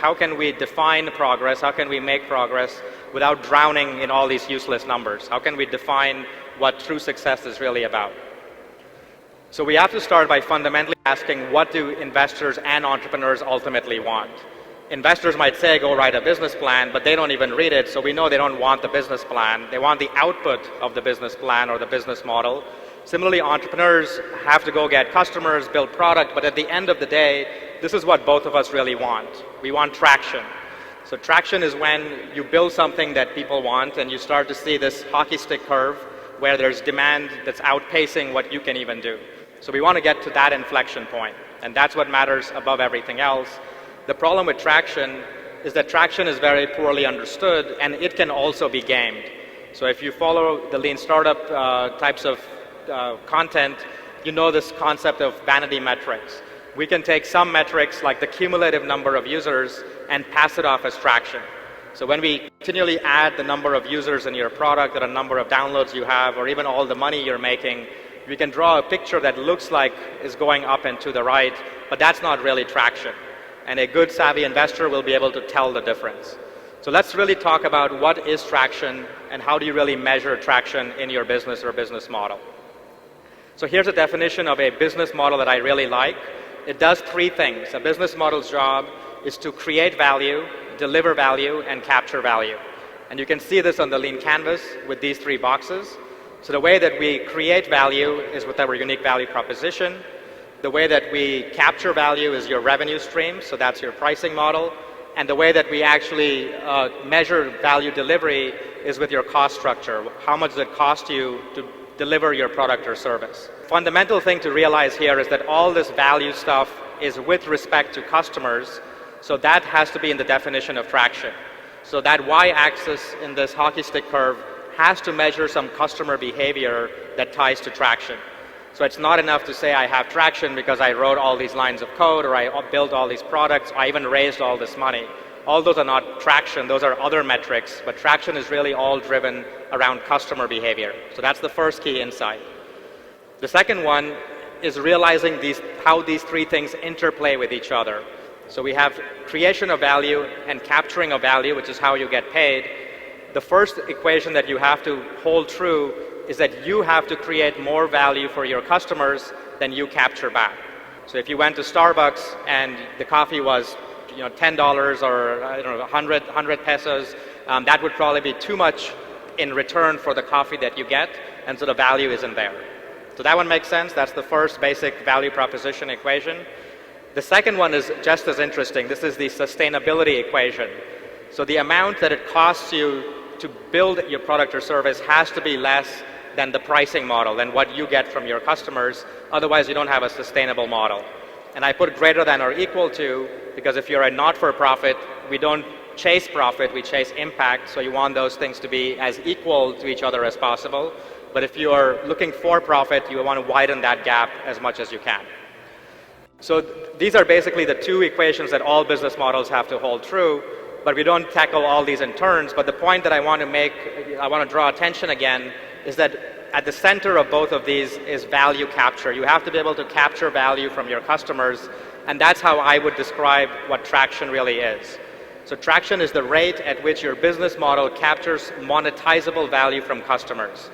how can we define progress, how can we make progress without drowning in all these useless numbers? How can we define what true success is really about? So we have to start by fundamentally asking, what do investors and entrepreneurs ultimately want? Investors might say, go write a business plan, but they don't even read it, so we know they don't want the business plan. They want the output of the business plan or the business model. Similarly, entrepreneurs have to go get customers, build product, but at the end of the day, this is what both of us really want. We want traction. So traction is when you build something that people want and you start to see this hockey stick curve where there's demand that's outpacing what you can even do. So we want to get to that inflection point, and that's what matters above everything else. The problem with traction is that traction is very poorly understood, and it can also be gamed. So if you follow the lean startup types of content, you know this concept of vanity metrics. We can take some metrics like the cumulative number of users and pass it off as traction. So when we continually add the number of users in your product or the number of downloads you have or even all the money you're making, we can draw a picture that looks like is going up and to the right, but that's not really traction. And a good savvy investor will be able to tell the difference. So let's really talk about what is traction and how do you really measure traction in your business or business model. So here's a definition of a business model that I really like. It does three things. A business model's job is to create value, deliver value, and capture value. And you can see this on the lean canvas with these three boxes. So the way that we create value is with our unique value proposition. The way that we capture value is your revenue stream, so that's your pricing model. And the way that we actually measure value delivery is with your cost structure. How much does it cost you to deliver your product or service? Fundamental thing to realize here is that all this value stuff is with respect to customers, so that has to be in the definition of traction. So that y-axis in this hockey stick curve has to measure some customer behavior that ties to traction. So it's not enough to say I have traction because I wrote all these lines of code or I built all these products, I even raised all this money. All those are not traction, those are other metrics, but traction is really all driven around customer behavior. So that's the first key insight. The second one is realizing how these three things interplay with each other. So we have creation of value and capturing of value, which is how you get paid. The first equation that you have to hold true is that you have to create more value for your customers than you capture back. So if you went to Starbucks and the coffee was $10 or I don't know, 100 pesos, that would probably be too much in return for the coffee that you get, and so the value isn't there. So that one makes sense. That's the first basic value proposition equation. The second one is just as interesting. This is the sustainability equation. So the amount that it costs you to build your product or service has to be less than the pricing model, than what you get from your customers. Otherwise, you don't have a sustainable model. And I put greater than or equal to, because if you're a not-for-profit, we don't chase profit, we chase impact. So you want those things to be as equal to each other as possible. But if you are looking for profit, you want to widen that gap as much as you can. So these are basically the two equations that all business models have to hold true, but we don't tackle all these in turns. But the point that I want to draw attention again, is that at the center of both of these is value capture. You have to be able to capture value from your customers, and that's how I would describe what traction really is. So traction is the rate at which your business model captures monetizable value from customers.